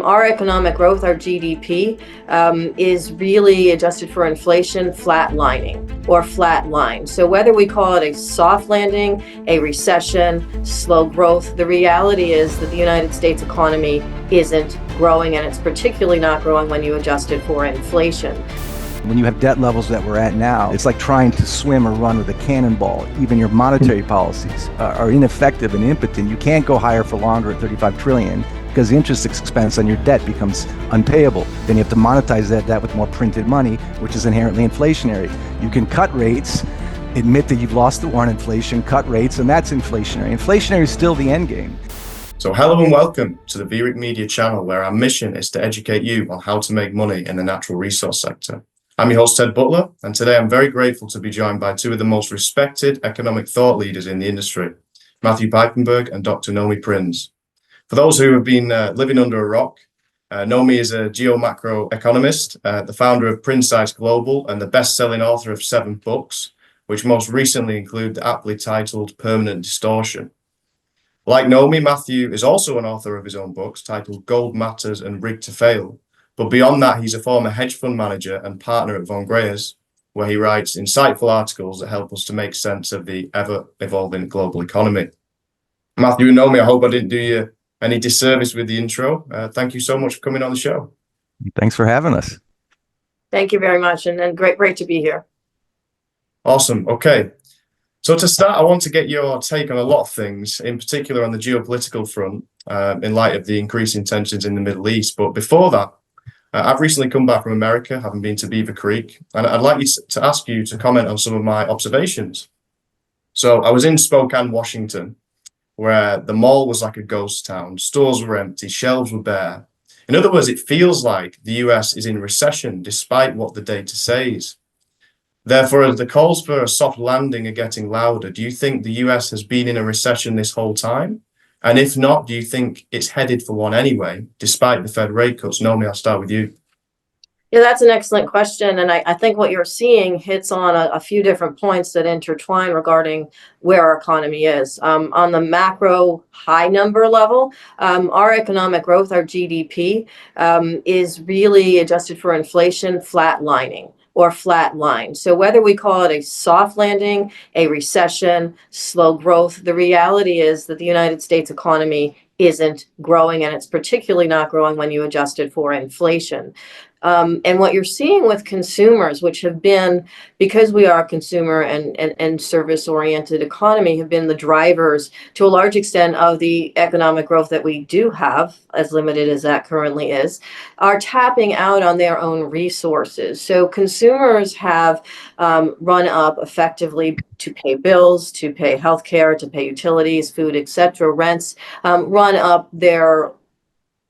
Our economic growth, our GDP, is really adjusted for inflation flatlining or flat line. So whether we call it a soft landing, a recession, slow growth, the reality is that the United States economy isn't growing, and it's particularly not growing when you adjust it for inflation. When you have debt levels that we're at now, it's like trying to swim or run with a cannonball. Even your monetary policies are ineffective and impotent. You can't go higher for longer at 35 trillion because the interest expense on your debt becomes unpayable. Then you have to monetize that debt with more printed money, which is inherently inflationary. You can cut rates, admit that you've lost the war on inflation, cut rates, and that's inflationary. Inflationary is still the end game. So hello and welcome to the VRIC Media channel, where our mission is to educate you on how to make money in the natural resource sector. I'm your host, Ted Butler, and today I'm very grateful to be joined by two of the most respected economic thought leaders in the industry, Matthew Piepenburg and Dr. Nomi Prins. For those who have been living under a rock, Nomi is a geo-macro economist, the founder of Prins Global, and the best-selling author of 7 books, which most recently include the aptly titled Permanent Distortion. Like Nomi, Matthew is also an author of his own books titled Gold Matters and Rigged to Fail. But beyond that, he's a former hedge fund manager and partner at Von Greyers, where he writes insightful articles that help us to make sense of the ever-evolving global economy. Matthew and Nomi, I hope I didn't do you any disservice with the intro. Thank you so much for coming on the show. Thanks for having us. Thank you very much, and great to be here. Awesome. Okay. So to start, I want to get your take on a lot of things, in particular on the geopolitical front, in light of the increasing tensions in the Middle East. But before that, I've recently come back from America, having been to Beaver Creek, and I'd like to ask you to comment on some of my observations. So I was in Spokane, Washington, where the mall was like a ghost town. Stores were empty, shelves were bare. In other words, it feels like the US is in recession, despite what the data says. Therefore, as the calls for a soft landing are getting louder, do you think the US has been in a recession this whole time? And if not, do you think it's headed for one anyway, despite the Fed rate cuts? Nomi, I'll start with you. Yeah, that's an excellent question. And I think what you're seeing hits on a few different points that intertwine regarding where our economy is. On the macro high number level, our economic growth, our GDP, is really adjusted for inflation flatlining or flat line. So whether we call it a soft landing, a recession, slow growth, the reality is that the United States economy isn't growing, and it's particularly not growing when you adjust it for inflation. And what you're seeing with consumers, which have been, because we are a consumer and service-oriented economy, have been the drivers to a large extent of the economic growth that we do have, as limited as that currently is, are tapping out on their own resources. So consumers have run up effectively to pay bills, to pay healthcare, to pay utilities, food, etc., rents, run up their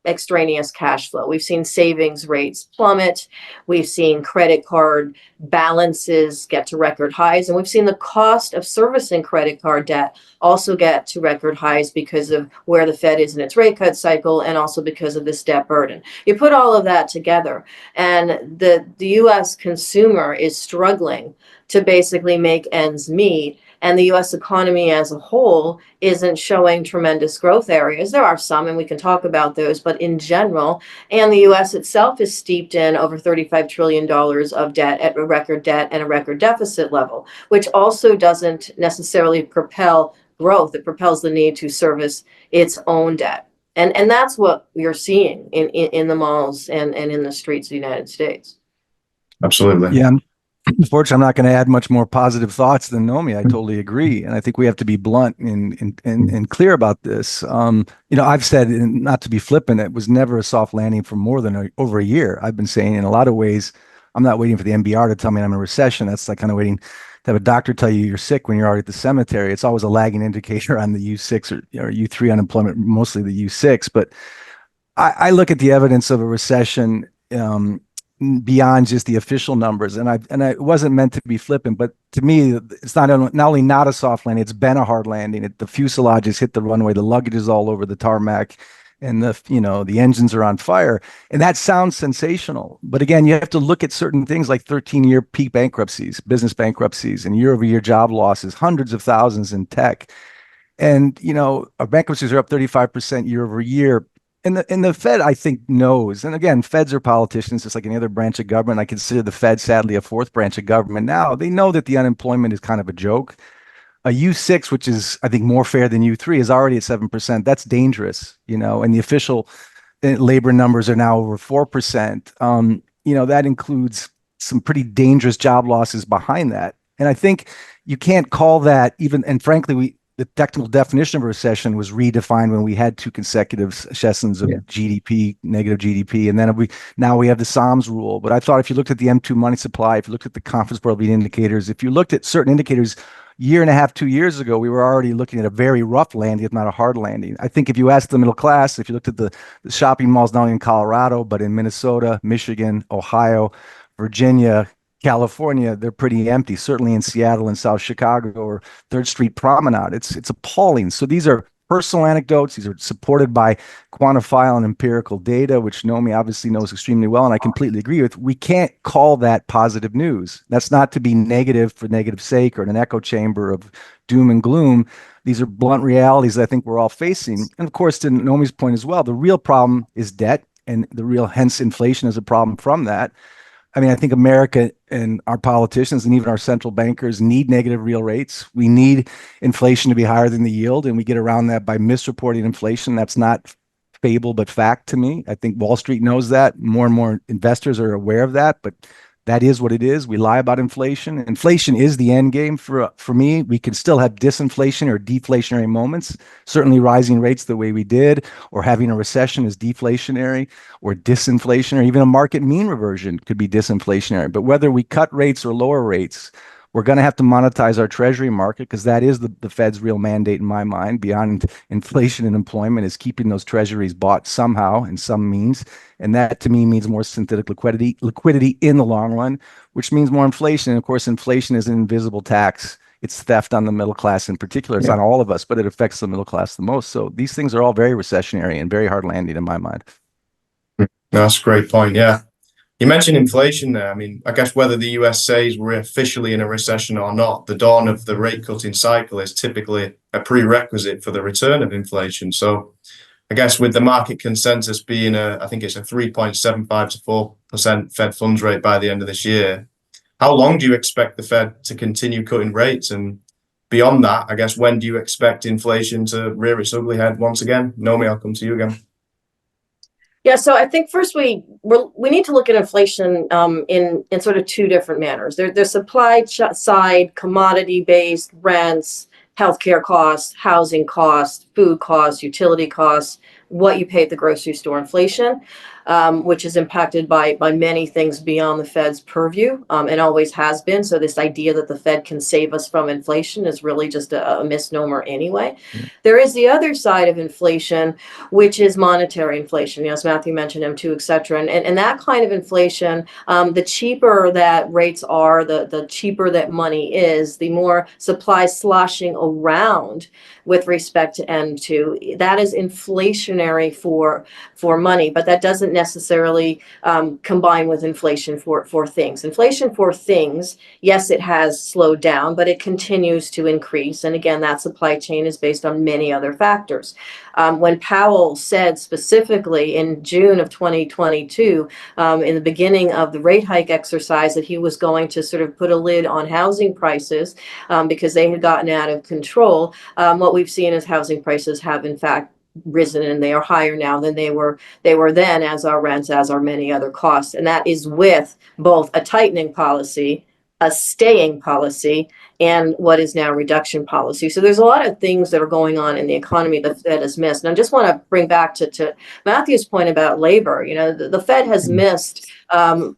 extraneous cash flow. We've seen savings rates plummet. We've seen credit card balances get to record highs. And we've seen the cost of servicing credit card debt also get to record highs because of where the Fed is in its rate cut cycle, and also because of this debt burden. You put all of that together, and the U.S. consumer is struggling to basically make ends meet. And the U.S. economy as a whole isn't showing tremendous growth areas. There are some, and we can talk about those, but in general, and the U.S. itself is steeped in over $35 trillion of debt at a record debt and a record deficit level, which also doesn't necessarily propel growth. It propels the need to service its own debt. And that's what you're seeing in the malls and in the streets of the United States. Absolutely. Yeah. Unfortunately, I'm not going to add much more positive thoughts than Nomi. I totally agree. And I think we have to be blunt and clear about this. I've said, and not to be flippant, it was never a soft landing for more than over a year. I've been saying in a lot of ways, I'm not waiting for the NBR to tell me I'm in a recession. That's like kind of waiting to have a doctor tell you you're sick when you're already at the cemetery. It's always a lagging indicator on the U6 or U3 unemployment, mostly the U6. But I look at the evidence of a recession beyond just the official numbers, and I wasn't meant to be flippant, but to me, it's not only not a soft landing, it's been a hard landing. The fuselage has hit the runway, the luggage is all over the tarmac, and the engines are on fire, and that sounds sensational. But again, you have to look at certain things like 13-year peak bankruptcies, business bankruptcies, and year-over-year job losses, hundreds of thousands in tech, and our bankruptcies are up 35% year over year. And the Fed, I think, knows. And again, Feds are politicians, just like any other branch of government. I consider the Fed, sadly, a fourth branch of government now. They know that the unemployment is kind of a joke. A U6, which is, I think, more fair than U3, is already at 7%. That's dangerous, and the official labor numbers are now over 4%. That includes some pretty dangerous job losses behind that. And I think you can't call that even, and frankly, the technical definition of a recession was redefined when we had two consecutive sessions of GDP, negative GDP, and then now we have the Psalms rule. But I thought if you looked at the M2 money supply, if you looked at the Conference Board leading indicators, if you looked at certain indicators, year and a half, 2 years ago, we were already looking at a very rough landing, if not a hard landing. I think if you asked the middle class, if you looked at the shopping malls, not only in Colorado, but in Minnesota, Michigan, Ohio, Virginia, California, they're pretty empty, certainly in Seattle and South Chicago or Third Street Promenade. It's appalling. So these are personal anecdotes. These are supported by quantifiable and empirical data, which Nomi obviously knows extremely well, and I completely agree with. We can't call that positive news. That's not to be negative for negative sake or in an echo chamber of doom and gloom. These are blunt realities that I think we're all facing. And of course, to Nomi's point as well, the real problem is debt, and hence inflation is a problem from that. I mean, I think America and our politicians and even our central bankers need negative real rates. We need inflation to be higher than the yield, and we get around that by misreporting inflation. That's not fable, but fact to me. I think Wall Street knows that. More and more investors are aware of that, but that is what it is. We lie about inflation. Inflation is the end game for me. We can still have disinflation or deflationary moments. Certainly rising rates the way we did, or having a recession is deflationary or disinflation, or even a market mean reversion could be disinflationary. But whether we cut rates or lower rates, we're going to have to monetize our Treasury market, because that is the Fed's real mandate in my mind, beyond inflation and employment, is keeping those treasuries bought somehow in some means. And that to me means more synthetic liquidity in the long run, which means more inflation. And of course, inflation is an invisible tax. It's theft on the middle class in particular. It's on all of us, but it affects the middle class the most. So these things are all very recessionary and very hard landing in my mind. That's a great point. Yeah. You mentioned inflation there. I mean, I guess whether the US says we're officially in a recession or not, the dawn of the rate cutting cycle is typically a prerequisite for the return of inflation. So I guess with the market consensus being I think it's a 3.75 to 4% Fed funds rate by the end of this year, how long do you expect the Fed to continue cutting rates? And beyond that, I guess, when do you expect inflation to rear its ugly head once again? Nomi, I'll come to you again. Yeah, so I think first we need to look at inflation in sort of two different manners. There's supply side, commodity-based rents, healthcare costs, housing costs, food costs, utility costs, what you pay at the grocery store inflation, which is impacted by many things beyond the Fed's purview, and always has been. So this idea that the Fed can save us from inflation is really just a misnomer anyway. Yeah. There is the other side of inflation, which is monetary inflation. Yes, Matthew mentioned M2, et cetera. And that kind of inflation, the cheaper that rates are, the cheaper that money is, the more supply sloshing around with respect to M2. That is inflationary for money, but that doesn't necessarily combine with inflation for things. Inflation for things, yes, it has slowed down, but it continues to increase. And again, that supply chain is based on many other factors. When Powell said specifically in June of 2022, in the beginning of the rate hike exercise, that he was going to sort of put a lid on housing prices because they had gotten out of control, what we've seen is housing prices have in fact risen, and they are higher now than they were then, as are rents, as are many other costs. And that is with both a tightening policy, a staying policy, and what is now reduction policy. So there's a lot of things that are going on in the economy that the Fed has missed. And I just want to bring back to Matthew's point about labor. You know, the Fed has missed a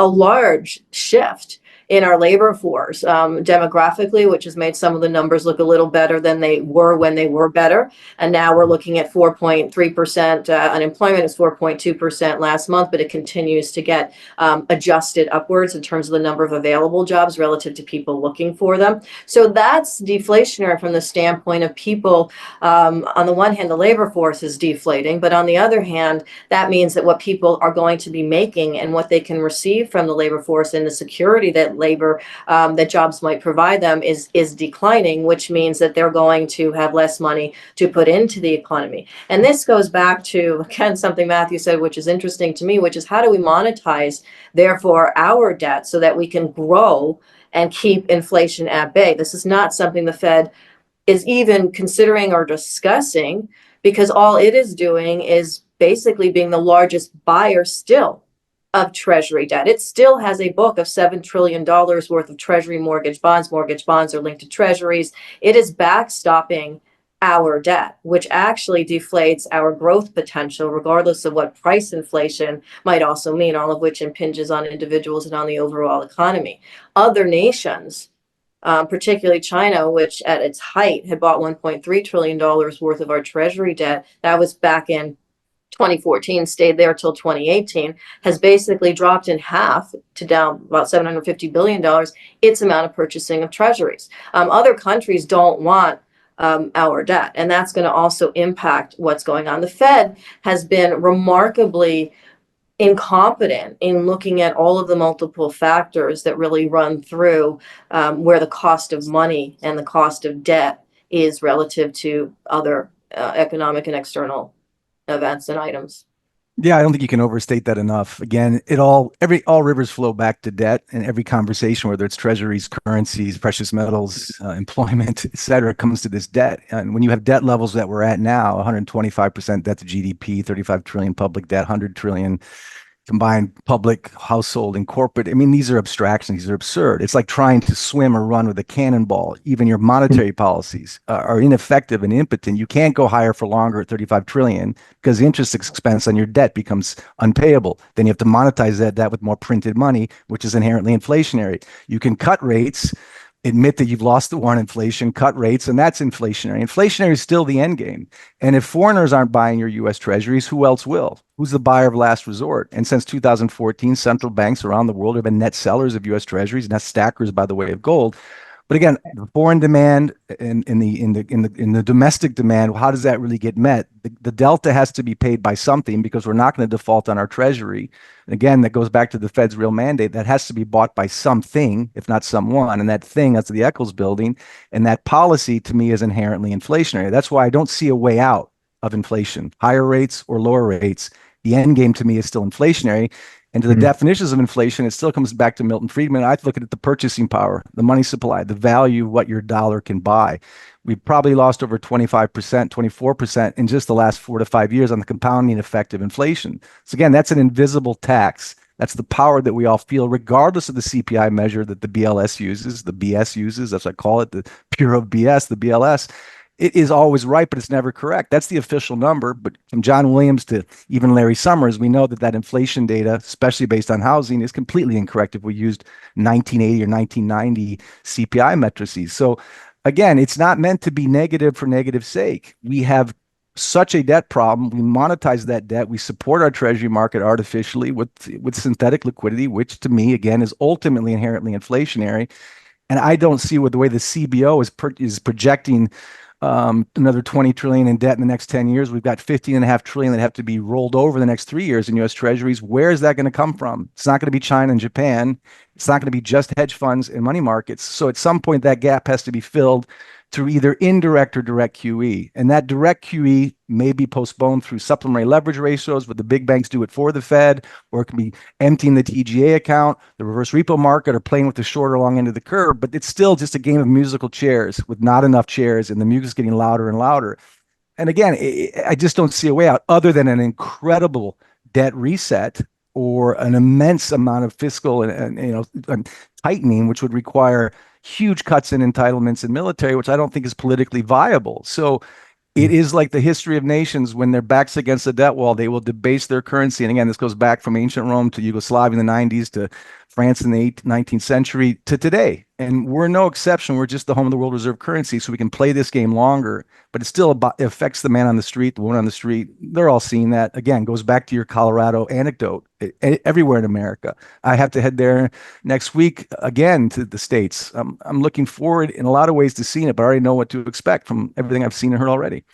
large shift in our labor force demographically, which has made some of the numbers look a little better than they were when they were better. And now we're looking at 4.3%. Unemployment is 4.2% last month, but it continues to get adjusted upwards in terms of the number of available jobs relative to people looking for them. So that's deflationary from the standpoint of people. On the one hand, the labor force is deflating, but on the other hand, that means that what people are going to be making and what they can receive from the labor force and the security that labor that jobs might provide them is declining, which means that they're going to have less money to put into the economy. And this goes back to, again, something Matthew said, which is interesting to me, which is how do we monetize, therefore, our debt so that we can grow and keep inflation at bay? This is not something the Fed is even considering or discussing, because all it is doing is basically being the largest buyer still of Treasury debt. It still has a book of $7 trillion worth of Treasury mortgage bonds. Mortgage bonds are linked to Treasuries. It is backstopping our debt, which actually deflates our growth potential, regardless of what price inflation might also mean, all of which impinges on individuals and on the overall economy. Other nations, particularly China, which at its height had bought $1.3 trillion worth of our Treasury debt, that was back in 2014, stayed there till 2018, has basically dropped in half to down about $750 billion, its amount of purchasing of treasuries. Other countries don't want our debt, and that's going to also impact what's going on. The Fed has been remarkably incompetent in looking at all of the multiple factors that really run through where the cost of money and the cost of debt is relative to other economic and external events and items. Yeah, I don't think you can overstate that enough. Again, all rivers flow back to debt, and every conversation, whether it's treasuries, currencies, precious metals, employment, et cetera, comes to this debt. And when you have debt levels that we're at now, 125% debt to GDP, 35 trillion public debt, 100 trillion combined public, household, and corporate. I mean, these are abstractions. These are absurd. It's like trying to swim or run with a cannonball. Even your monetary policies are ineffective and impotent. You can't go higher for longer at 35 trillion because the interest expense on your debt becomes unpayable. Then you have to monetize that with more printed money, which is inherently inflationary. You can cut rates, admit that you've lost the war on inflation, cut rates, and that's inflationary. Inflationary is still the end game. And if foreigners aren't buying your U.S. treasuries, who else will? Who's the buyer of last resort? And since 2014, central banks around the world have been net sellers of U.S. treasuries, net stackers by the way of gold. But again, the foreign demand and in the domestic demand, how does that really get met? The delta has to be paid by something because we're not going to default on our treasury. And again, that goes back to the Fed's real mandate. That has to be bought by something, if not someone. And that thing, that's the Eccles building. And that policy, to me, is inherently inflationary. That's why I don't see a way out of inflation, higher rates or lower rates. The end game to me is still inflationary. And to the definitions of inflation, it still comes back to Milton Friedman. I look at it, the purchasing power, the money supply, the value of what your dollar can buy. We've probably lost over 25%, 24% in just the last 4 to 5 years on the compounding effect of inflation. So again, that's an invisible tax. That's the power that we all feel, regardless of the CPI measure that the BLS uses, the BS uses, as I call it, the Bureau of BS, the BLS. It is always right, but it's never correct. That's the official number. But from John Williams to even Larry Summers, we know that inflation data, especially based on housing, is completely incorrect if we used 1980 or 1990 CPI matrices. So again, it's not meant to be negative for negative sake. We have such a debt problem. We monetize that debt. We support our treasury market artificially with synthetic liquidity, which to me, again, is ultimately inherently inflationary. And I don't see what the way the CBO is projecting another 20 trillion in debt in the next 10 years. We've got 15.5 trillion that have to be rolled over the next 3 years in U.S. treasuries. Where is that going to come from? It's not going to be China and Japan. It's not going to be just hedge funds and money markets. So at some point, that gap has to be filled through either indirect or direct QE. And that direct QE may be postponed through supplementary leverage ratios, but the big banks do it for the Fed, or it can be emptying the TGA account, the reverse repo market, or playing with the shorter long end of the curve. But it's still just a game of musical chairs with not enough chairs, and the music's getting louder and louder. And again, I just don't see a way out other than an incredible debt reset or an immense amount of fiscal and tightening, which would require huge cuts in entitlements and military, which I don't think is politically viable. So it is like the history of nations. When their backs against the debt wall, they will debase their currency. And again, this goes back from ancient Rome to Yugoslavia in the 90s to France in the 19th century to today. And we're no exception. We're just the home of the world reserve currency, so we can play this game longer. But it still it affects the man on the street, the woman on the street. They're all seeing that. Again, goes back to your Colorado anecdote. Everywhere in America. I have to head there next week again to the States. I'm looking forward in a lot of ways to seeing it, but I already know what to expect from everything I've seen and heard already.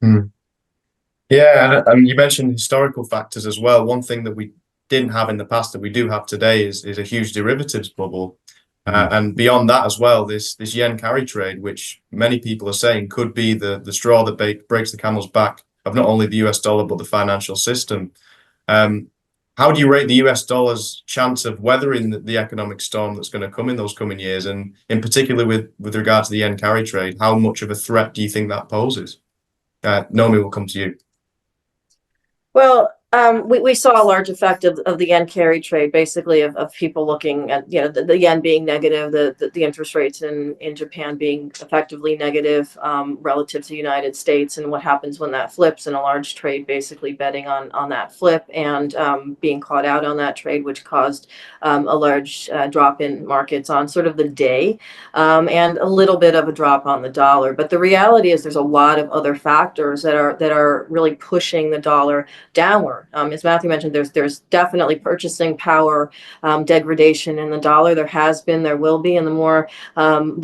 Yeah, and you mentioned historical factors as well. One thing that we didn't have in the past that we do have today is a huge derivatives bubble. And beyond that as well, this yen carry trade, which many people are saying could be the straw that breaks the camel's back of not only the US dollar, but the financial system. How do you rate the US dollar's chance of weathering the economic storm that's going to come in those coming years? And in particular with regard to the yen carry trade, how much of a threat do you think that poses? Nomi, will come to you. Well, we saw a large effect of the yen carry trade, basically of people looking at, the yen being negative, the interest rates in Japan being effectively negative relative to the United States, and what happens when that flips, and a large trade basically betting on that flip and being caught out on that trade, which caused a large drop in markets on sort of the day, and a little bit of a drop on the dollar. But the reality is there's a lot of other factors that are really pushing the dollar downward. As Matthew mentioned, there's definitely purchasing power degradation in the dollar. There has been, there will be, and the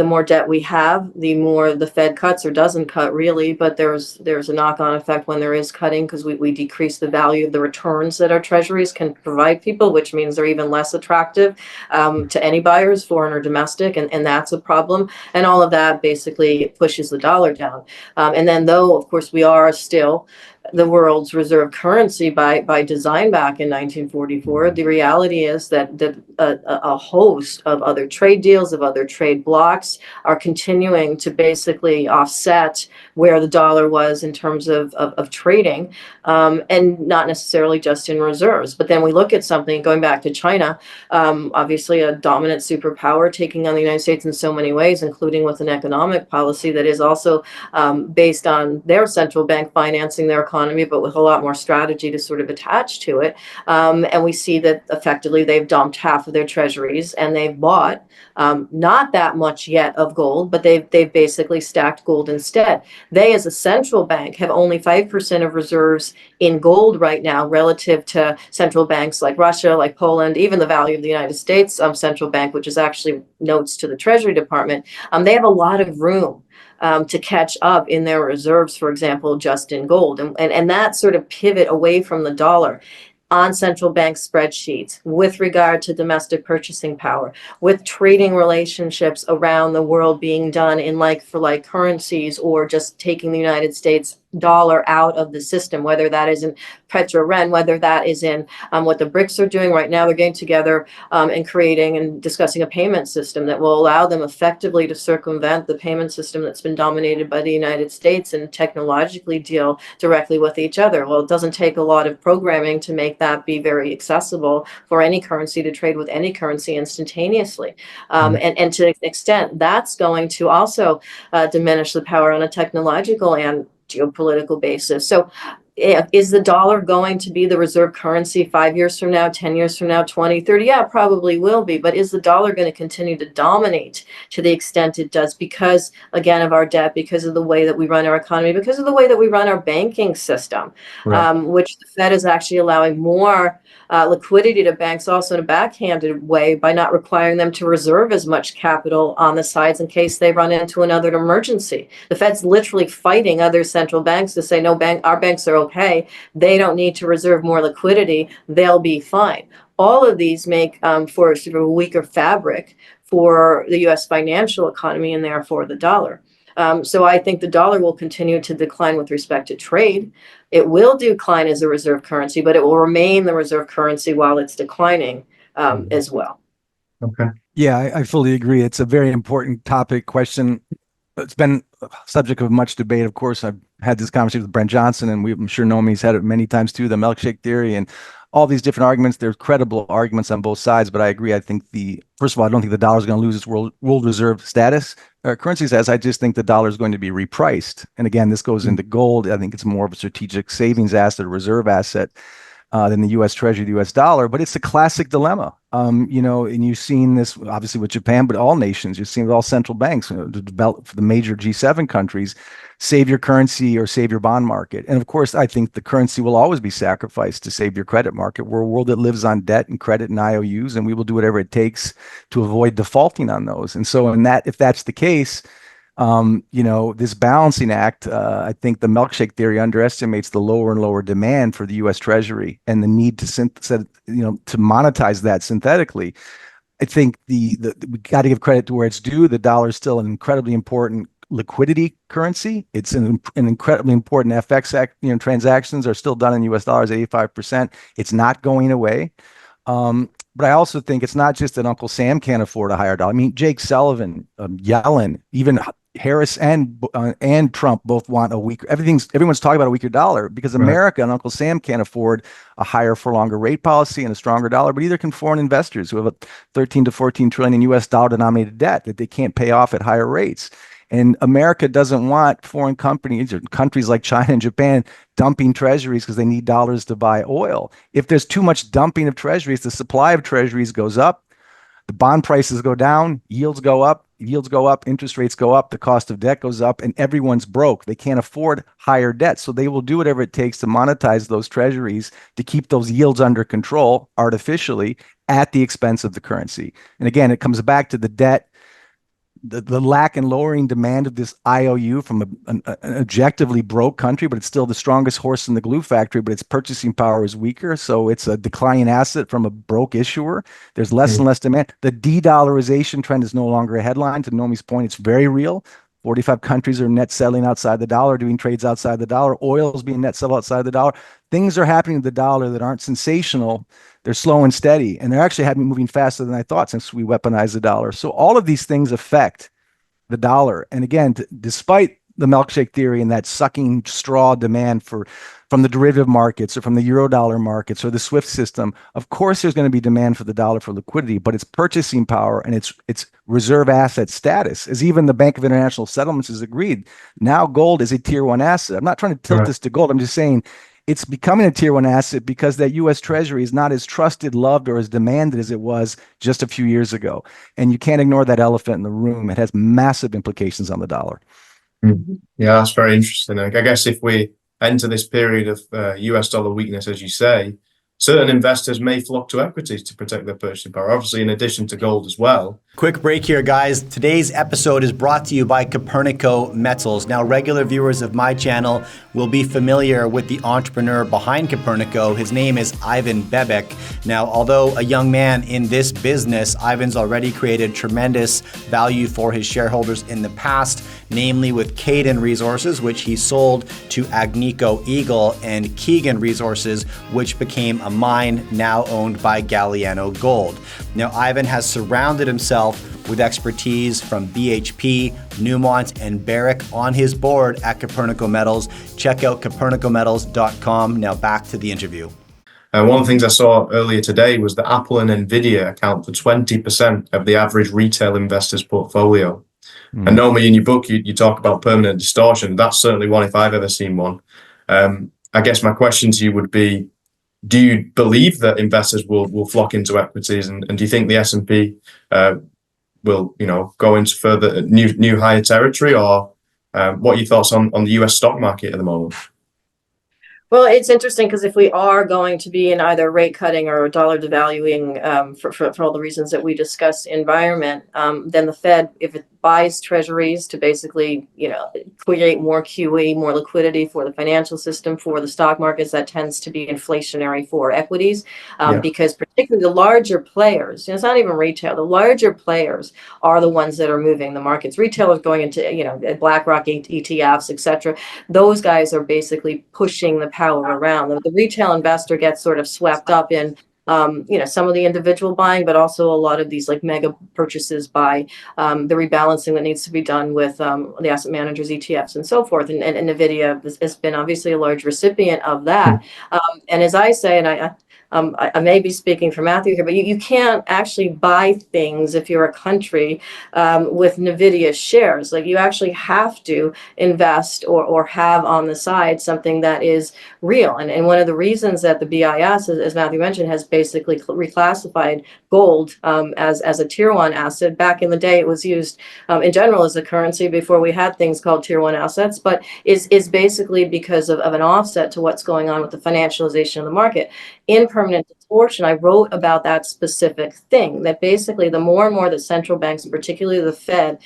more debt we have, the more the Fed cuts or doesn't cut, really. But there's a knock-on effect when there is cutting, because we decrease the value of the returns that our treasuries can provide people, which means they're even less attractive to any buyers, foreign or domestic, and that's a problem. And all of that basically pushes the dollar down. And then, though, of course, we are still the world's reserve currency by design back in 1944, the reality is that a host of other trade deals, of other trade blocks, are continuing to basically offset where the dollar was in terms of trading, and not necessarily just in reserves. But then we look at something, going back to China, obviously a dominant superpower taking on the United States in so many ways, including with an economic policy that is also based on their central bank financing their economy, but with a lot more strategy to sort of attach to it. And we see that effectively they've dumped half of their treasuries, and they've bought not that much yet of gold, but they've basically stacked gold instead. They, as a central bank, have only 5% of reserves in gold right now, relative to central banks like Russia, like Poland, even the value of the United States central bank, which is actually notes to the Treasury Department. They have a lot of room to catch up in their reserves, for example, just in gold. And that sort of pivot away from the dollar on central bank spreadsheets with regard to domestic purchasing power, with trading relationships around the world being done in like for like currencies, or just taking the United States dollar out of the system, whether that is in Petro-Ren, whether that is in what the BRICS are doing right now. They're getting together and creating and discussing a payment system that will allow them effectively to circumvent the payment system that's been dominated by the United States and technologically deal directly with each other. Well, it doesn't take a lot of programming to make that be very accessible for any currency to trade with any currency instantaneously. And to an extent, that's going to also diminish the power on a technological and geopolitical basis. So is the dollar going to be the reserve currency 5 years from now, 10 years from now, 20, 30? Yeah, it probably will be. But is the dollar going to continue to dominate to the extent it does because, again, of our debt, because of the way that we run our economy, because of the way that we run our banking system, Right. which the Fed is actually allowing more liquidity to banks, also in a backhanded way, by not requiring them to reserve as much capital on the sides in case they run into another emergency. The Fed's literally fighting other central banks to say, no, our banks are okay. They don't need to reserve more liquidity. They'll be fine. All of these make for sort of a weaker fabric for the U.S. financial economy, and therefore the dollar. So I think the dollar will continue to decline with respect to trade. It will decline as a reserve currency, but it will remain the reserve currency while it's declining as well. Okay. Yeah, I fully agree. It's a very important topic, question. It's been a subject of much debate. Of course, I've had this conversation with Brent Johnson, and I'm sure Nomi's had it many times too, the milkshake theory and all these different arguments. There's credible arguments on both sides, but I agree. I think first of all, I don't think the dollar is going to lose its world reserve status, currency status. I just think the dollar is going to be repriced. And again, this goes into gold. I think it's more of a strategic savings asset, a reserve asset, than the U.S. Treasury, the U.S. dollar. But it's a classic dilemma. And you've seen this obviously with Japan, but all nations. You've seen with all central banks, for the major G7 countries, save your currency or save your bond market. And of course, I think the currency will always be sacrificed to save your credit market. We're a world that lives on debt and credit and IOUs, and we will do whatever it takes to avoid defaulting on those. And so, if that's the case, this balancing act, I think the milkshake theory underestimates the lower and lower demand for the U.S. Treasury and the need to monetize that synthetically. I think we got to give credit to where it's due. The dollar is still an incredibly important liquidity currency. It's an incredibly important transactions are still done in US dollars, 85%. It's not going away. But I also think it's not just that Uncle Sam can't afford a higher dollar. I mean, Jake Sullivan, Yellen, even Harris and Trump both want a weaker. Everyone's talking about a weaker dollar because America and Uncle Sam can't afford a higher for longer rate policy and a stronger dollar. But either can foreign investors who have a 13 to 14 trillion in US dollar denominated debt that they can't pay off at higher rates. And America doesn't want foreign companies or countries like China and Japan dumping treasuries because they need dollars to buy oil. If there's too much dumping of treasuries, the supply of treasuries goes up, the bond prices go down, yields go up, interest rates go up, the cost of debt goes up, and everyone's broke. They can't afford higher debt. So they will do whatever it takes to monetize those treasuries to keep those yields under control artificially at the expense of the currency. And again, it comes back to the debt. The lack and lowering demand of this IOU from an objectively broke country, but it's still the strongest horse in the glue factory, but its purchasing power is weaker. So it's a declining asset from a broke issuer. There's less and less demand. The de-dollarization trend is no longer a headline. To Nomi's point, it's very real. 45 countries are net settling outside the dollar, doing trades outside the dollar. Oil is being net settled outside the dollar. Things are happening to the dollar that aren't sensational. They're slow and steady, and they're actually moving faster than I thought since we weaponized the dollar. So all of these things affect the dollar. And again, despite the milkshake theory and that sucking straw demand from the derivative markets or from the Eurodollar markets or the SWIFT system, of course there's going to be demand for the dollar for liquidity, but its purchasing power and its reserve asset status, as even the Bank of International Settlements has agreed, now gold is a tier one asset. I'm not trying to tilt this to gold. I'm just saying it's becoming a tier one asset because that U.S. Treasury is not as trusted, loved, or as demanded as it was just a few years ago. And you can't ignore that elephant in the room. It has massive implications on the dollar. Yeah, that's very interesting. I guess if we enter this period of US dollar weakness, as you say, certain investors may flock to equities to protect their purchasing power, obviously in addition to gold as well. Quick break here, guys. Today's episode is brought to you by Copernico Metals. Now, regular viewers of my channel will be familiar with the entrepreneur behind Copernico. His name is Ivan Bebek. Now, although a young man in this business, Ivan's already created tremendous value for his shareholders in the past, namely with Caden Resources, which he sold to Agnico Eagle, and Keegan Resources, which became a mine now owned by Galliano Gold. Now, Ivan has surrounded himself with expertise from BHP, Newmont, and VRIC on his board at Copernico Metals. Check out copernicometals.com. Now back to the interview. One of the things I saw earlier today was that Apple and Nvidia account for 20% of the average retail investor's portfolio. And Nomi, in your book, you talk about permanent distortion. That's certainly one if I've ever seen one. I guess my question to you would be, do you believe that investors will flock into equities, and do you think the S&P will go into further new higher territory, or what are your thoughts on the US stock market at the moment? Well, it's interesting because if we are going to be in either rate cutting or dollar devaluing for all the reasons that we discussed environment, then the Fed, if it buys treasuries to basically, create more QE, more liquidity for the financial system, for the stock markets, that tends to be inflationary for equities, because particularly the larger players, it's not even retail, the larger players are the ones that are moving the markets. Retailers going into, BlackRock ETFs, et cetera. Those guys are basically pushing the power around. The retail investor gets sort of swept up in some of the individual buying, but also a lot of these like mega purchases by the rebalancing that needs to be done with the asset managers, ETFs, and so forth. And NVIDIA has been obviously a large recipient of that. And as I say, and I may be speaking for Matthew here, but you can't actually buy things if you're a country with NVIDIA shares. Like, you actually have to invest or have on the side something that is real. And one of the reasons that the BIS, as Matthew mentioned, has basically reclassified gold as a tier one asset. Back in the day, it was used in general as a currency before we had things called tier one assets, but is basically because of an offset to what's going on with the financialization of the market. In permanent distortion, I wrote about that specific thing, that basically the more and more that central banks, particularly the Fed,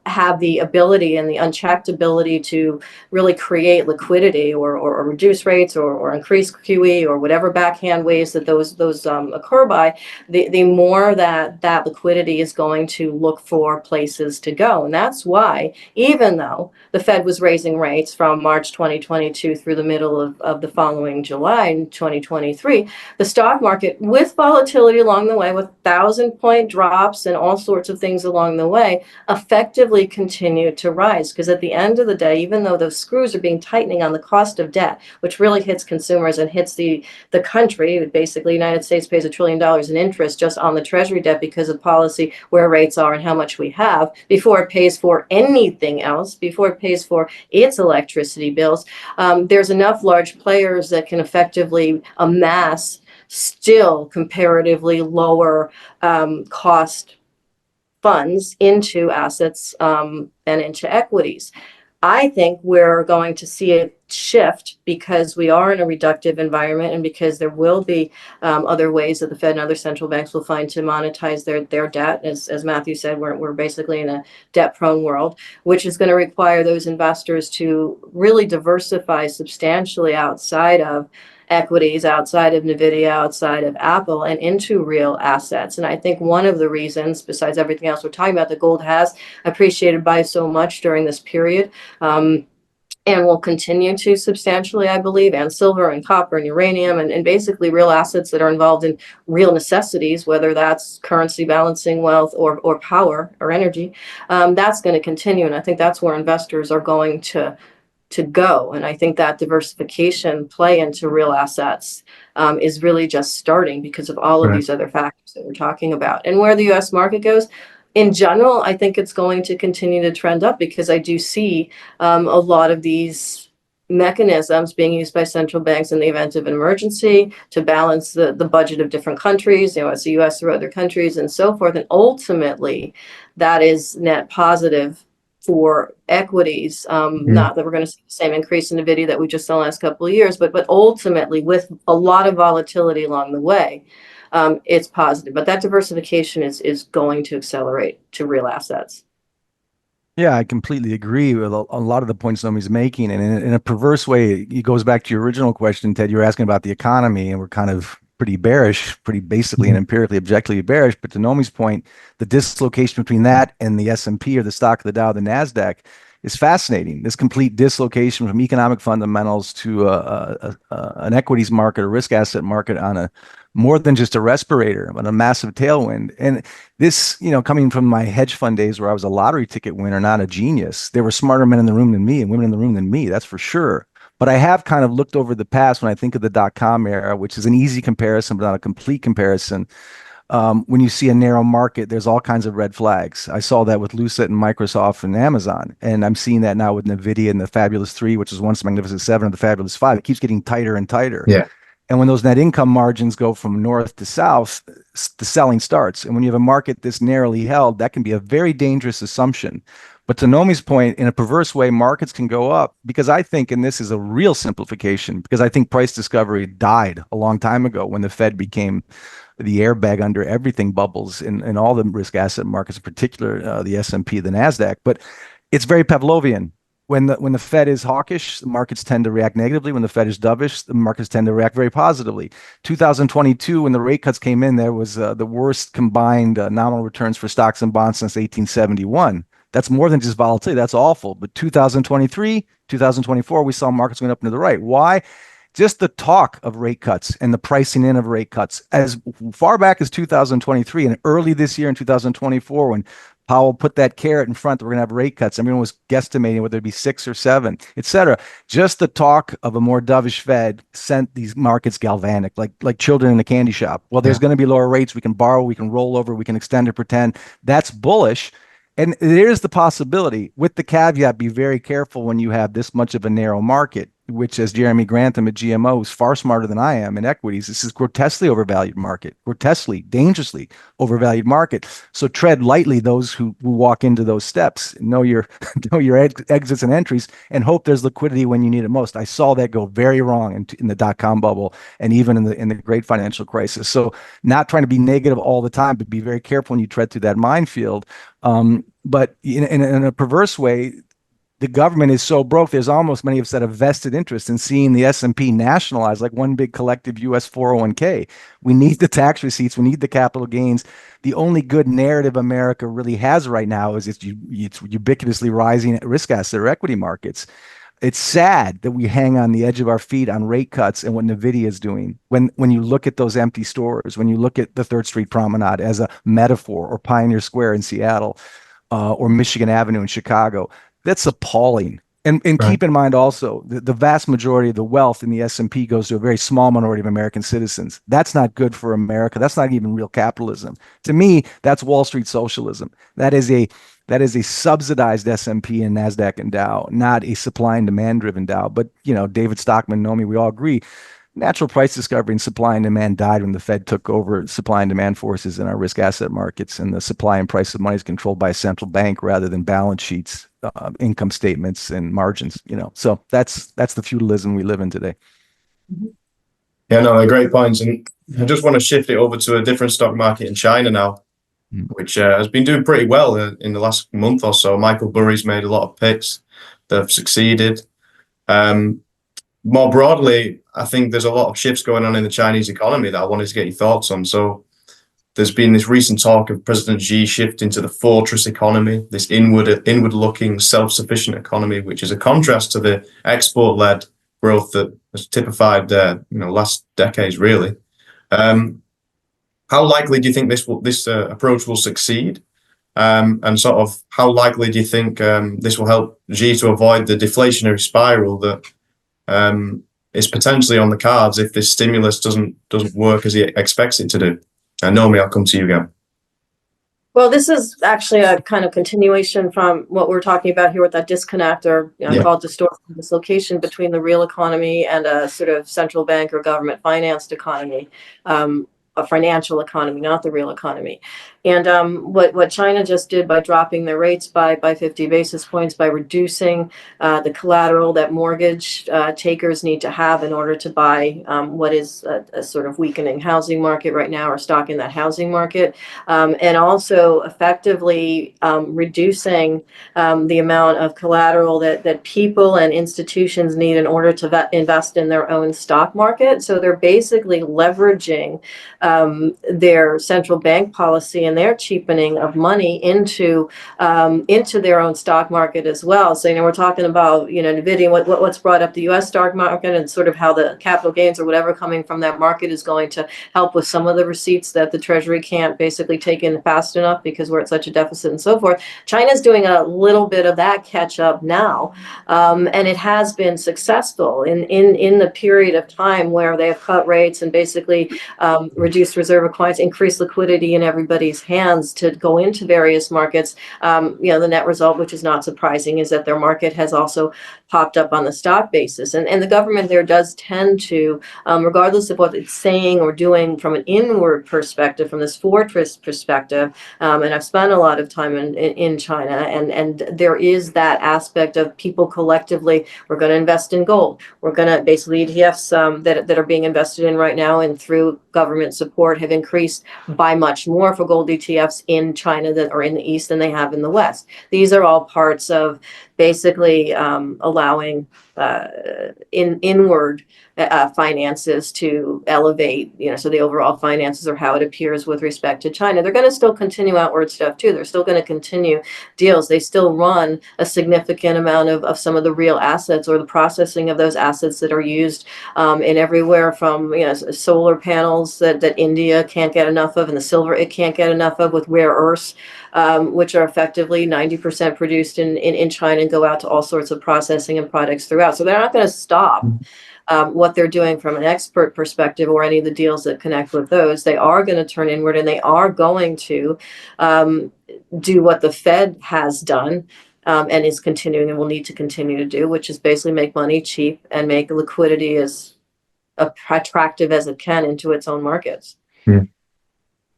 have the ability and the unchecked ability to really create liquidity or reduce rates or increase QE or whatever backhand ways that those occur by, the more that liquidity is going to look for places to go. And that's why, even though the Fed was raising rates from March 2022 through the middle of the following July in 2023, the stock market, with volatility along the way, with 1,000-point drops and all sorts of things along the way, effectively continued to rise. Because at the end of the day, even though those screws are being tightening on the cost of debt, which really hits consumers and hits the country, basically the United States pays $1 trillion in interest just on the Treasury debt because of policy, where rates are and how much we have, before it pays for anything else, before it pays for its electricity bills. There's enough large players that can effectively amass still comparatively lower cost funds into assets and into equities. I think we're going to see a shift because we are in a reductive environment, and because there will be other ways that the Fed and other central banks will find to monetize their debt. As Matthew said, we're basically in a debt-prone world, which is going to require those investors to really diversify substantially outside of equities, outside of Nvidia, outside of Apple, and into real assets. And I think one of the reasons, besides everything else we're talking about, that gold has appreciated by so much during this period, and will continue to substantially, I believe, and silver and copper and uranium and basically real assets that are involved in real necessities, whether that's currency balancing wealth or power or energy, that's going to continue. And I think that's where investors are going to go. And I think that diversification play into real assets is really just starting because of all of these other factors that we're talking about. And where the US market goes, in general, I think it's going to continue to trend up, because I do see a lot of these mechanisms being used by central banks in the event of an emergency to balance the budget of different countries, as the US or other countries and so forth. And ultimately, that is net positive for equities. Not that we're going to see the same increase in Nvidia that we just saw the last couple of years, but ultimately, with a lot of volatility along the way, it's positive. But that diversification is going to accelerate to real assets. Yeah, I completely agree with a lot of the points Nomi's making. And in a perverse way, it goes back to your original question, Ted. You were asking about the economy, and we're kind of pretty bearish, pretty basically and empirically, objectively bearish. But to Nomi's point, the dislocation between that and the S&P, or the stock of the Dow, the NASDAQ, is fascinating. This complete dislocation from economic fundamentals to an equities market, a risk asset market, on a more than just a respirator, but a massive tailwind. And this, coming from my hedge fund days where I was a lottery ticket winner, not a genius, there were smarter men in the room than me and women in the room than me, that's for sure. But I have kind of looked over the past when I think of the dot-com era, which is an easy comparison, but not a complete comparison. When you see a narrow market, there's all kinds of red flags. I saw that with Lucid and Microsoft and Amazon, and I'm seeing that now with Nvidia and the Fabulous 3, which is once the Magnificent 7 and the Fabulous 5. It keeps getting tighter and tighter. Yeah. And when those net income margins go from north to south, the selling starts. And when you have a market this narrowly held, that can be a very dangerous assumption. But to Nomi's point, in a perverse way, markets can go up, because I think, and this is a real simplification, because I think price discovery died a long time ago when the Fed became the airbag under everything bubbles in all the risk asset markets, in particular the S&P, the NASDAQ. But it's very Pavlovian. When the Fed is hawkish, the markets tend to react negatively. When the Fed is dovish, the markets tend to react very positively. 2022, when the rate cuts came in, there was the worst combined nominal returns for stocks and bonds since 1871. That's more than just volatility. That's awful. But 2023, 2024, we saw markets going up and to the right. Why? Just the talk of rate cuts and the pricing in of rate cuts as far back as 2023 and early this year in 2024, when Powell put that carrot in front that we're going to have rate cuts. Everyone was guesstimating whether it be 6 or 7, et cetera. Just the talk of a more dovish Fed sent these markets galvanic, like children in a candy shop. Well, there's going to be lower rates. We can borrow, we can roll over, we can extend or pretend. That's bullish. And there's the possibility, with the caveat, be very careful when you have this much of a narrow market. which, as Jeremy Grantham at GMO, is far smarter than I am in equities. This is grotesquely overvalued market, grotesquely, dangerously overvalued market. So tread lightly those who walk into those steps. Know your know your exits and entries, and hope there's liquidity when you need it most. I saw that go very wrong in the dot-com bubble and even in the great financial crisis. So not trying to be negative all the time, but be very careful when you tread through that minefield. But in a perverse way, the government is so broke, there's almost, many have said, a vested interest in seeing the S&P nationalized like one big collective US 401k. We need the tax receipts. We need the capital gains. The only good narrative America really has right now is it's ubiquitously rising risk asset or equity markets. It's sad that we hang on the edge of our feet on rate cuts and what NVIDIA is doing. When you look at those empty stores, when you look at the Third Street Promenade as a metaphor, or Pioneer Square in Seattle, or Michigan Avenue in Chicago, that's appalling. And Right. keep in mind also, the vast majority of the wealth in the S&P goes to a very small minority of American citizens. That's not good for America. That's not even real capitalism. To me, that's Wall Street socialism. That is a subsidized S&P and NASDAQ and Dow, not a supply and demand driven Dow. But, David Stockman, Nomi, we all agree, natural price discovery and supply and demand died when the Fed took over supply and demand forces in our risk asset markets, and the supply and price of money is controlled by a central bank rather than balance sheets, income statements, and margins. So that's the feudalism we live in today. Yeah, no, they're great points. And I just want to shift it over to a different stock market in China now, which has been doing pretty well in the last month or so. Michael Burry's made a lot of picks that have succeeded. More broadly, I think there's a lot of shifts going on in the Chinese economy that I wanted to get your thoughts on. So there's been this recent talk of President Xi shifting to the fortress economy, this inward-looking, self-sufficient economy, which is a contrast to the export-led growth that has typified last decades, really. How likely do you think this approach will succeed? And sort of how likely do you think this will help Xi to avoid the deflationary spiral that is potentially on the cards if this stimulus doesn't work as he expects it to do? Nomi, I'll come to you again. Well, this is actually a kind of continuation from what we're talking about here with that disconnect, or I call it dislocation between the real economy and a sort of central bank or government financed economy, a financial economy, not the real economy. And what China just did by dropping their rates by 50 basis points, by reducing the collateral that mortgage takers need to have in order to buy what is a sort of weakening housing market right now, or stock in that housing market, and also effectively reducing the amount of collateral that people and institutions need in order to invest in their own stock market. So they're basically leveraging their central bank policy and their cheapening of money into their own stock market as well. So we're talking about NVIDIA, what's brought up the U.S. stock market, and sort of how the capital gains or whatever coming from that market is going to help with some of the receipts that the Treasury can't basically take in fast enough because we're at such a deficit and so forth. China's doing a little bit of that catch up now, and it has been successful in the period of time where they have cut rates and basically reduced reserve requirements, increased liquidity in everybody's hands to go into various markets. The net result, which is not surprising, is that their market has also popped up on the stock basis. And the government there does tend to, regardless of what it's saying or doing from an inward perspective, from this fortress perspective, and I've spent a lot of time in China, and there is that aspect of people collectively, we're going to invest in gold. We're going to basically ETFs that are being invested in right now and through government support have increased by much more for gold ETFs in China or in the East than they have in the West. These are all parts of basically allowing inward finances to elevate, so the overall finances, or how it appears with respect to China. They're going to still continue outward stuff too. They're still going to continue deals. They still run a significant amount of some of the real assets, or the processing of those assets that are used in everywhere from solar panels that India can't get enough of, and the silver it can't get enough of, with rare earths, which are effectively 90% produced in China and go out to all sorts of processing and products throughout. So they're not going to stop what they're doing from an expert perspective, or any of the deals that connect with those. They are going to turn inward, and they are going to do what the Fed has done, and is continuing and will need to continue to do, which is basically make money cheap and make liquidity as attractive as it can into its own markets.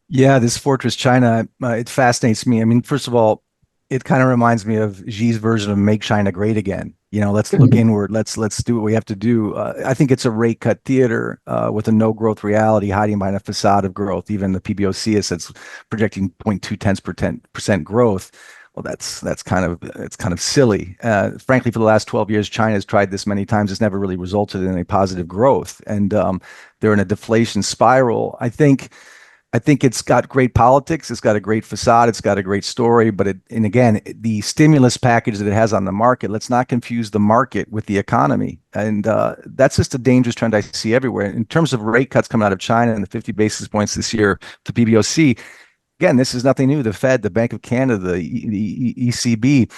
Yeah, this Fortress China, it fascinates me. I mean, first of all, it kind of reminds me of Xi's version of "Make China Great Again." Let's look inward. Let's do what we have to do. I think it's a rate cut theater with a no growth reality hiding behind a facade of growth. Even the PBOC is projecting 0.2% growth. Well, that's kind of silly. Frankly, for the last 12 years, China has tried this many times. It's never really resulted in a positive growth, and they're in a deflation spiral. I think it's got great politics. It's got a great facade. It's got a great story. But again, the stimulus package that it has on the market, let's not confuse the market with the economy. And that's just a dangerous trend I see everywhere. In terms of rate cuts coming out of China and the 50 basis points this year to PBOC, again, this is nothing new. The Fed, the Bank of Canada, the ECB,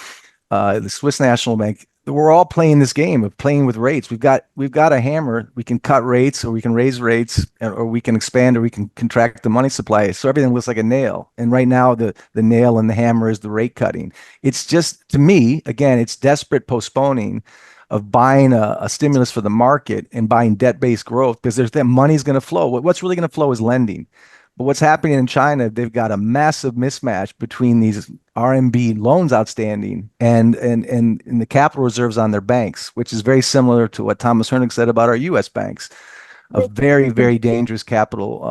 the Swiss National Bank, we're all playing this game of playing with rates. We've got a hammer. We can cut rates, or we can raise rates, or we can expand, or we can contract the money supply. So everything looks like a nail. And right now, the nail and the hammer is the rate cutting. It's just, to me, again, it's desperate postponing of buying a stimulus for the market and buying debt-based growth, because there's that money's going to flow. What's really going to flow is lending. But what's happening in China, they've got a massive mismatch between these RMB loans outstanding and the capital reserves on their banks, which is very similar to what Thomas Hernig said about our U.S. banks. A very, very dangerous capital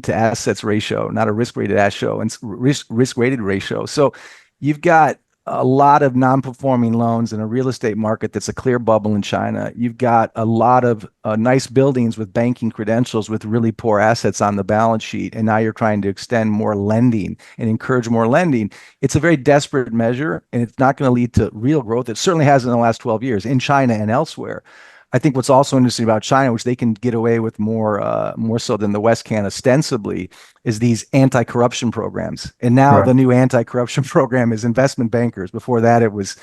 to assets ratio, not a risk-rated ratio, and risk-rated ratio. So you've got a lot of non-performing loans in a real estate market that's a clear bubble in China. You've got a lot of nice buildings with banking credentials with really poor assets on the balance sheet. And now you're trying to extend more lending and encourage more lending. It's a very desperate measure, and it's not going to lead to real growth. It certainly has in the last 12 years in China and elsewhere. I think what's also interesting about China, which they can get away with more so than the West can ostensibly, is these anti-corruption programs. And now the new anti-corruption program is investment bankers. Before that, it was,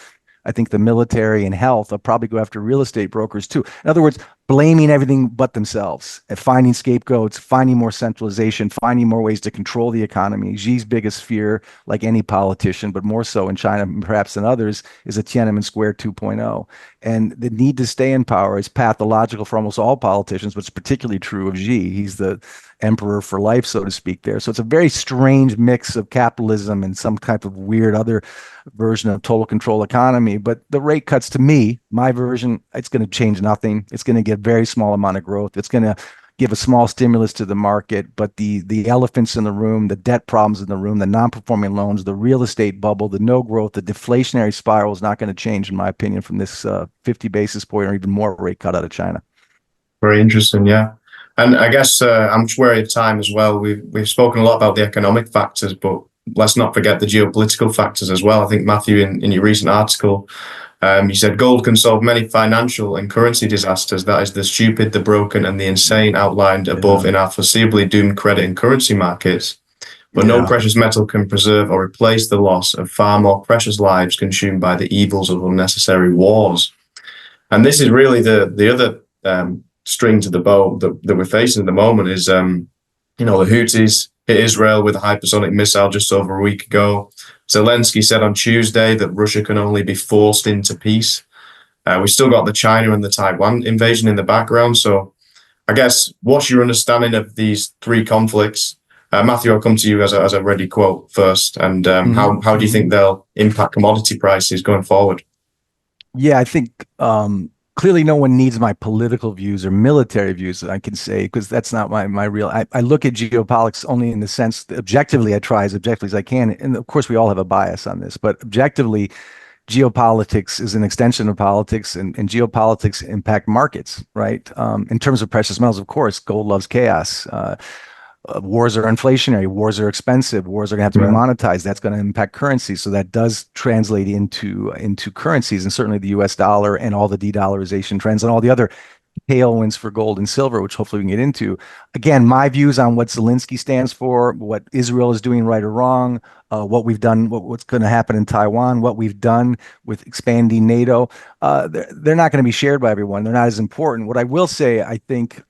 I think, the military and health. They'll probably go after real estate brokers too. In other words, blaming everything but themselves and finding scapegoats, finding more centralization, finding more ways to control the economy. Xi's biggest fear, like any politician, but more so in China perhaps than others, is a Tiananmen Square 2.0. And the need to stay in power is pathological for almost all politicians, but it's particularly true of Xi. He's the emperor for life, so to speak, there. So it's a very strange mix of capitalism and some type of weird other version of total control economy. But the rate cuts, to me, my version, it's going to change nothing. It's going to get very small amount of growth. It's going to give a small stimulus to the market, but the elephants in the room, the debt problems in the room, the non-performing loans, the real estate bubble, the no growth, the deflationary spiral is not going to change, in my opinion, from this 50 basis point or even more rate cut out of China. Very interesting, yeah. And I guess I'm just wary of time as well. We've spoken a lot about the economic factors, but let's not forget the geopolitical factors as well. I think, Matthew, in your recent article, you said gold can solve many financial and currency disasters. That is the stupid, the broken, and the insane outlined above in our foreseeably doomed credit and currency markets. But no precious metal can preserve or replace the loss of far more precious lives consumed by the evils of unnecessary wars. And this is really the other string to the bow that we're facing at the moment is, the Houthis hit Israel with a hypersonic missile just over a week ago. Zelensky said on Tuesday that Russia can only be forced into peace. We still got the China and the Taiwan invasion in the background. So I guess, what's your understanding of these three conflicts? Matthew, I'll come to you as a ready quote first. And how do you think they'll impact commodity prices going forward? Yeah, I think clearly no one needs my political views or military views, I can say, because that's not my real. I look at geopolitics only in the sense that objectively, I try as objectively as I can. And of course, we all have a bias on this, but objectively, geopolitics is an extension of politics, and geopolitics impact markets, right? In terms of precious metals, of course, gold loves chaos. Wars are inflationary. Wars are expensive. Wars are going to have to be monetized. That's going to impact currency. So that does translate into currencies, and certainly the U.S. dollar and all the de-dollarization trends and all the other tailwinds for gold and silver, which hopefully we can get into. Again, my views on what Zelensky stands for, what Israel is doing right or wrong, what we've done, what's going to happen in Taiwan, what we've done with expanding NATO, they're not going to be shared by everyone. They're not as important. What I will say, I think,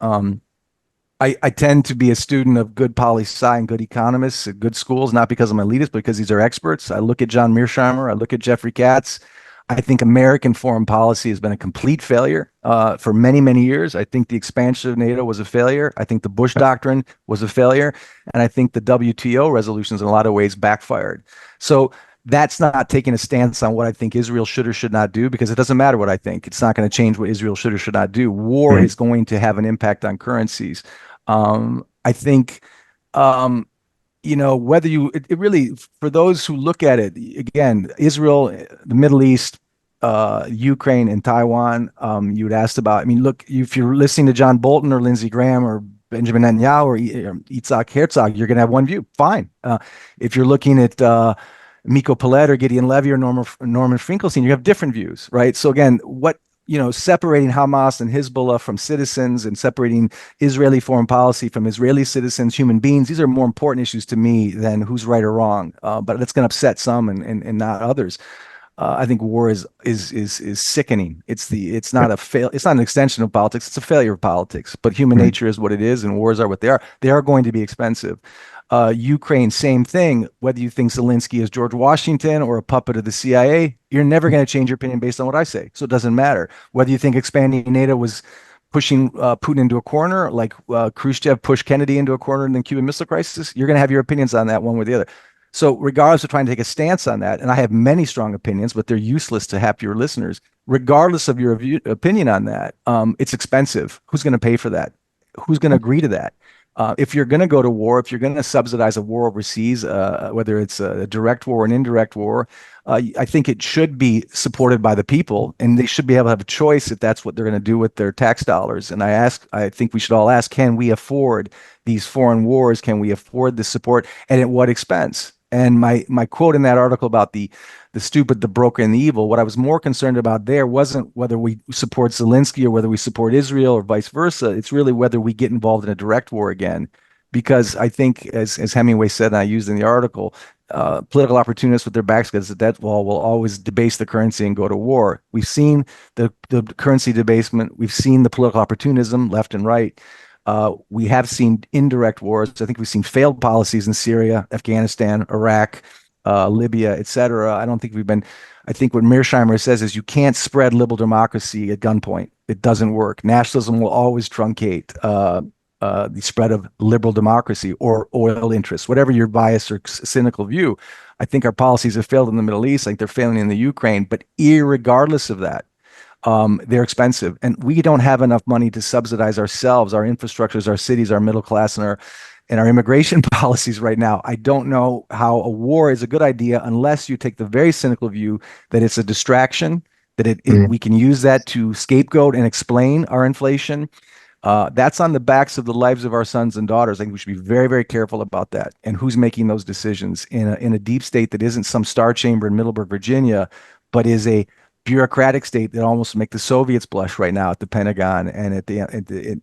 I tend to be a student of good poli-sci and good economists at good schools, not because I'm elitist, but because these are experts. I look at John Mearsheimer, I look at Jeffrey Katz. I think American foreign policy has been a complete failure for many, many years. I think the expansion of NATO was a failure. I think the Bush Doctrine was a failure. And I think the WTO resolutions in a lot of ways backfired. So that's not taking a stance on what I think Israel should or should not do, because it doesn't matter what I think. It's not going to change what Israel should or should not do. War is going to have an impact on currencies. I think, whether it really, for those who look at it, again, Israel, the Middle East, Ukraine and Taiwan, you had asked about, I mean, look, if you're listening to John Bolton or Lindsey Graham or Benjamin Netanyahu or Yitzhak Herzog, you're going to have one view. Fine. If you're looking at Miko Palet or Gideon Levy or Norman Finkelstein, you have different views, right? So again, separating Hamas and Hezbollah from citizens and separating Israeli foreign policy from Israeli citizens, human beings, these are more important issues to me than who's right or wrong. But that's going to upset some and not others. I think war is sickening. It's not an extension of politics. It's a failure of politics. But human nature is what it is, and wars are what they are. They are going to be expensive. Ukraine, same thing. Whether you think Zelensky is George Washington or a puppet of the CIA, you're never going to change your opinion based on what I say. So it doesn't matter. Whether you think expanding NATO was pushing Putin into a corner, like Khrushchev pushed Kennedy into a corner in the Cuban Missile Crisis, you're going to have your opinions on that one way or the other. So regardless of trying to take a stance on that, and I have many strong opinions, but they're useless to happier listeners, regardless of your opinion on that, it's expensive. Who's going to pay for that? Who's going to agree to that? If you're going to go to war, if you're going to subsidize a war overseas, whether it's a direct war or an indirect war, I think it should be supported by the people, and they should be able to have a choice if that's what they're going to do with their tax dollars. And I think we should all ask, can we afford these foreign wars? Can we afford the support, and at what expense? And my quote in that article about the stupid, the broken, and the evil, what I was more concerned about there wasn't whether we support Zelensky or whether we support Israel or vice versa. It's really whether we get involved in a direct war again. Because I think, as Hemingway said, and I used in the article, political opportunists with their backs against the debt wall will always debase the currency and go to war. We've seen the currency debasement. We've seen the political opportunism left and right. We have seen indirect wars. I think we've seen failed policies in Syria, Afghanistan, Iraq, Libya, etc. I think what Mearsheimer says is you can't spread liberal democracy at gunpoint. It doesn't work. Nationalism will always truncate the spread of liberal democracy or oil interests, whatever your bias or cynical view. I think our policies have failed in the Middle East. I think they're failing in the Ukraine. But irregardless of that, they're expensive, and we don't have enough money to subsidize ourselves, our infrastructures, our cities, our middle class, and our immigration policies right now. I don't know how a war is a good idea unless you take the very cynical view that it's a distraction, that we can use that to scapegoat and explain our inflation. That's on the backs of the lives of our sons and daughters. I think we should be very, very careful about that and who's making those decisions in a deep state that isn't some star chamber in Middleburg, Virginia, but is a bureaucratic state that almost make the Soviets blush right now at the Pentagon and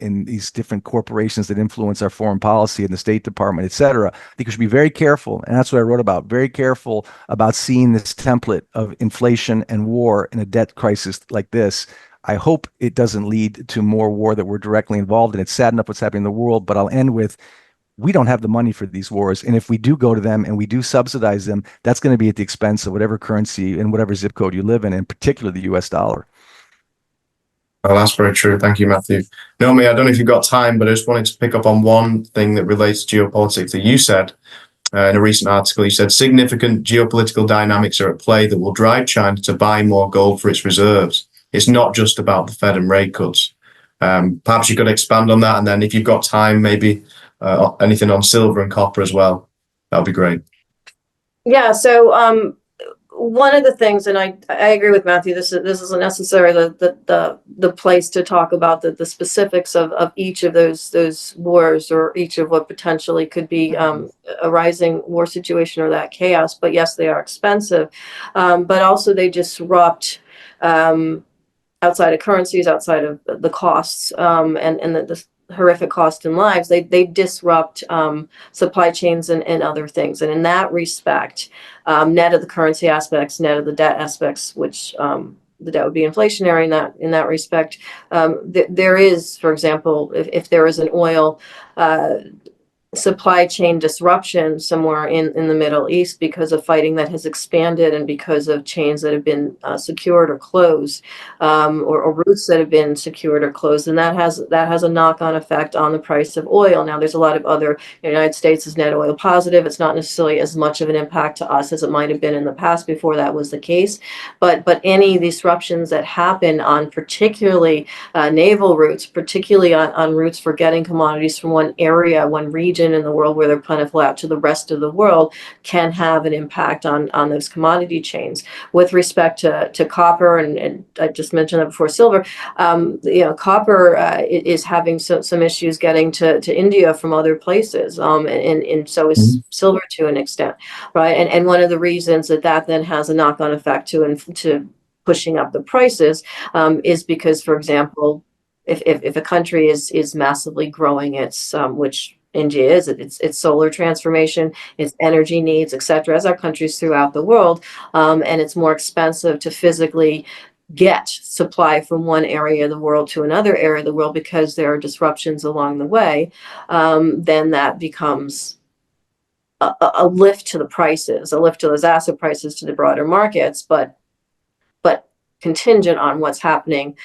in these different corporations that influence our foreign policy in the State Department, et cetera. I think we should be very careful, and that's what I wrote about, very careful about seeing this template of inflation and war in a debt crisis like this. I hope it doesn't lead to more war that we're directly involved in. It's sad enough what's happening in the world, but I'll end with, we don't have the money for these wars. And if we do go to them and we do subsidize them, that's going to be at the expense of whatever currency and whatever zip code you live in particular the US dollar. Well, that's very true. Thank you, Matthew. Nomi, I don't know if you've got time, but I just wanted to pick up on one thing that relates to geopolitics that you said in a recent article. You said significant geopolitical dynamics are at play that will drive China to buy more gold for its reserves. It's not just about the Fed and rate cuts. Perhaps you could expand on that, and then if you've got time, maybe anything on silver and copper as well. That would be great. Yeah. So one of the things, and I agree with Matthew, this isn't necessarily the place to talk about the specifics of each of those wars or each of what potentially could be a rising war situation or that chaos. But yes, they are expensive, but also they disrupt outside of currencies, outside of the costs, and the horrific cost in lives. They disrupt supply chains and other things. And in that respect, net of the currency aspects, net of the debt aspects, which debt would be inflationary in that respect. There is, for example, if there is an oil supply chain disruption somewhere in the Middle East because of fighting that has expanded and because of chains that have been secured or closed, or routes that have been secured or closed, and that has a knock-on effect on the price of oil. Now, there's a lot of other. The United States is net oil positive. It's not necessarily as much of an impact to us as it might have been in the past before that was the case, but any disruptions that happen on particularly naval routes, particularly on routes for getting commodities from one area, one region in the world where they're plentiful out to the rest of the world, can have an impact on those commodity chains. With respect to copper, and I just mentioned that before, silver, copper is having some issues getting to India from other places, and so is silver to an extent, right? And one of the reasons that then has a knock-on effect to pushing up the prices is because, for example, if a country is massively growing its which India is, its solar transformation, its energy needs, etc., as are countries throughout the world, and it's more expensive to physically get supply from one area of the world to another area of the world because there are disruptions along the way, then that becomes a lift to the prices, a lift to those asset prices to the broader markets, but contingent on what's happening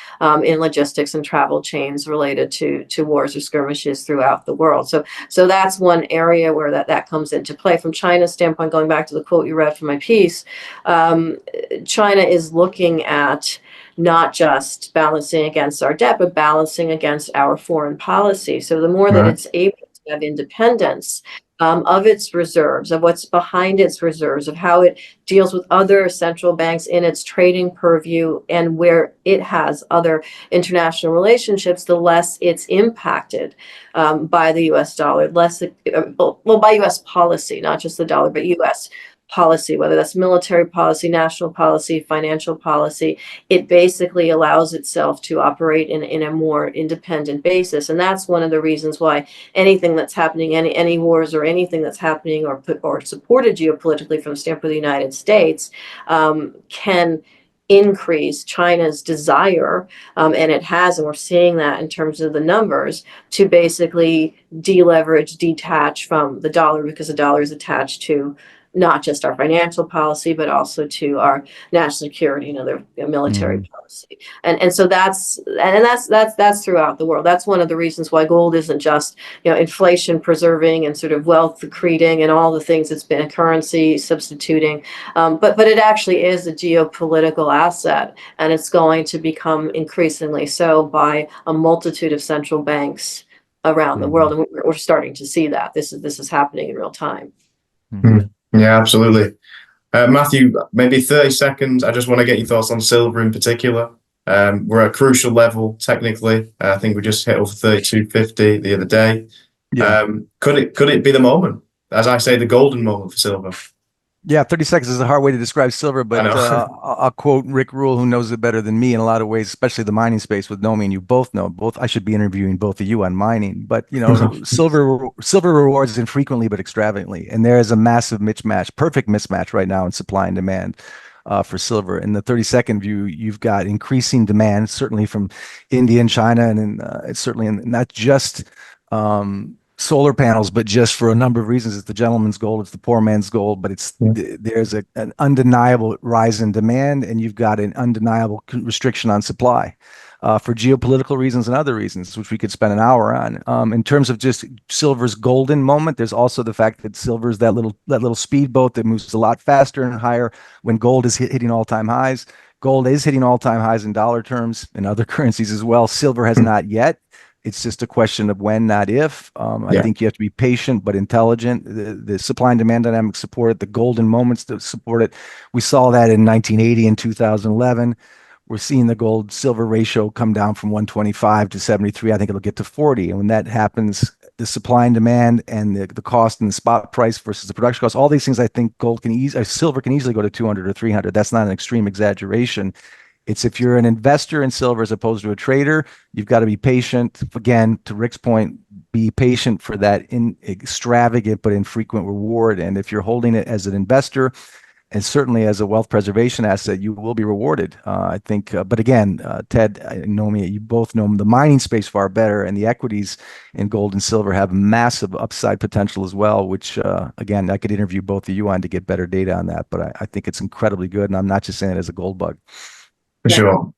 in logistics and travel chains related to wars or skirmishes throughout the world. So that's one area where that comes into play. From China's standpoint, going back to the quote you read from my piece, China is looking at not just balancing against our debt, but balancing against our foreign policy. So the more that it's able to have independence of its reserves, of what's behind its reserves, of how it deals with other central banks in its trading purview and where it has other international relationships, the less it's impacted by the US dollar, by US policy, not just the dollar, but US policy, whether that's military policy, national policy, financial policy. It basically allows itself to operate in a more independent basis. And that's one of the reasons why anything that's happening, any wars or anything that's happening or supported geopolitically from the standpoint of the United States, can increase China's desire, and it has, and we're seeing that in terms of the numbers, to basically deleverage, detach from the dollar, because the dollar is attached to not just our financial policy, but also to our national security and other military policy. And so that's throughout the world. That's one of the reasons why gold isn't just, inflation preserving and sort of wealth accreting and all the things it's been, a currency substituting. But it actually is a geopolitical asset, and it's going to become increasingly so by a multitude of central banks around the world. And we're starting to see that. This is happening in real time. Yeah, absolutely. Matthew, maybe 30 seconds. I just want to get your thoughts on silver in particular. We're at a crucial level technically. I think we just hit over 32.50 the other day. Yeah. Could it be the moment? As I say, the golden moment for silver. Yeah, 30 seconds is a hard way to describe silver, but I'll quote Rick Rule, who knows it better than me in a lot of ways, especially the mining space with Nomi, and you both know. I should be interviewing both of you on mining, but silver rewards infrequently but extravagantly, and there is a massive perfect mismatch right now in supply and demand for silver. In the 30-second view, you've got increasing demand, certainly from India and China, and it's certainly not just solar panels, but just for a number of reasons. It's the gentleman's gold, it's the poor man's gold, but there's an undeniable rise in demand, and you've got an undeniable restriction on supply for geopolitical reasons and other reasons, which we could spend an hour on. In terms of just silver's golden moment, there's also the fact that silver is that little speedboat that moves a lot faster and higher when gold is hitting all-time highs. Gold is hitting all-time highs in dollar terms and other currencies as well. Silver has not yet. It's just a question of when, not if. I think you have to be patient but intelligent. The supply and demand dynamics support it. The golden moments that support it. We saw that in 1980 and 2011. We're seeing the gold-silver ratio come down from 125 to 73. I think it'll get to 40. And when that happens, the supply and demand and the cost and the spot price versus the production cost, all these things, I think silver can easily go to 200 or 300. That's not an extreme exaggeration. It's if you're an investor in silver as opposed to a trader, you've got to be patient. Again, to Rick's point, be patient for that extravagant but infrequent reward. And if you're holding it as an investor and certainly as a wealth preservation asset, you will be rewarded. I think, but again, Ted, Nomi, you both know the mining space far better, and the equities in gold and silver have massive upside potential as well, which, again, I could interview both of you on to get better data on that, but I think it's incredibly good, and I'm not just saying it as a gold bug. For Yeah. sure.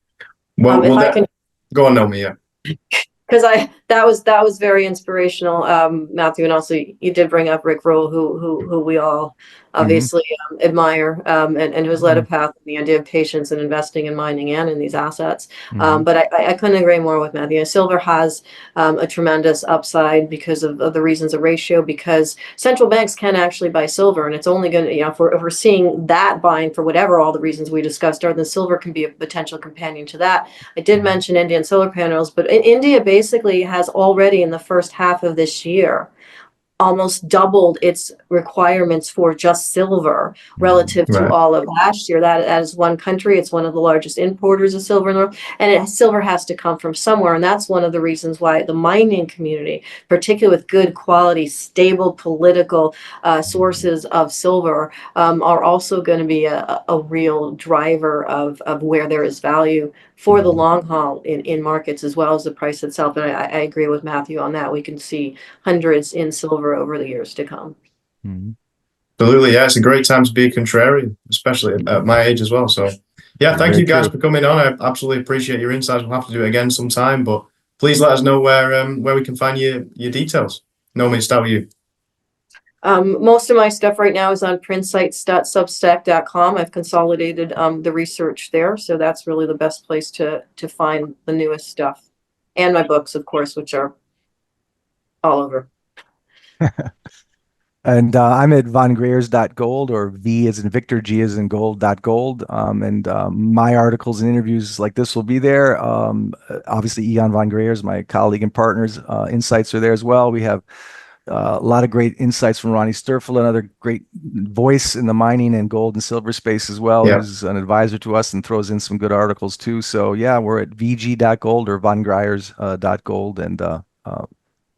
Well, If I can, go on, Nomi. Yeah. because that was very inspirational, Matthew, and also you did bring up Rick Roll, who we all obviously admire, and who's led a path in the idea of patience and investing in mining and in these assets. But I couldn't agree more with Matthew. Silver has a tremendous upside because of the reasons of ratio, because central banks can actually buy silver, and it's only going to, if we're seeing that buying for whatever all the reasons we discussed are, then silver can be a potential companion to that. I did mention India and solar panels, but India basically has already in the first half of this year almost doubled its requirements for just silver relative to Right. all of last year. That is one country. It's one of the largest importers of silver in the world, and silver has to come from somewhere. And that's one of the reasons why the mining community, particularly with good quality, stable political sources of silver, are also going to be a real driver of where there is value for the long haul in markets, as well as the price itself. And I agree with Matthew on that. We can see hundreds in silver over the years to come. Absolutely, yeah. It's a great time to be a contrarian, especially at my age as well. So, yeah, thank Very you guys true. for coming on. I absolutely appreciate your insights. We'll have to do it again sometime, but please let us know where we can find your details. Nomi, start with you. Most of my stuff right now is on printsites.substack.com. I've consolidated the research there, so that's really the best place to find the newest stuff, and my books, of course, which are all over. And I'm at vongreyers.gold, or V as in Victor, G as in gold.gold. And my articles and interviews like this will be there. Obviously, Eon Von Greyers, my colleague and partner's insights are there as well. We have a lot of great insights from Ronnie Sturfel, another great voice in the mining and gold and silver space as well, Yeah. who's an advisor to us and throws in some good articles too. So yeah, we're at vg.gold or vongreyers.gold, and a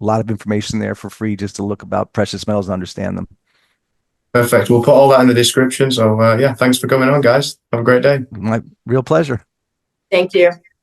lot of information there for free just to look about precious metals and understand them. Perfect. We'll put all that in the description. So, yeah, thanks for coming on, guys. Have a great day. My real pleasure. Thank you.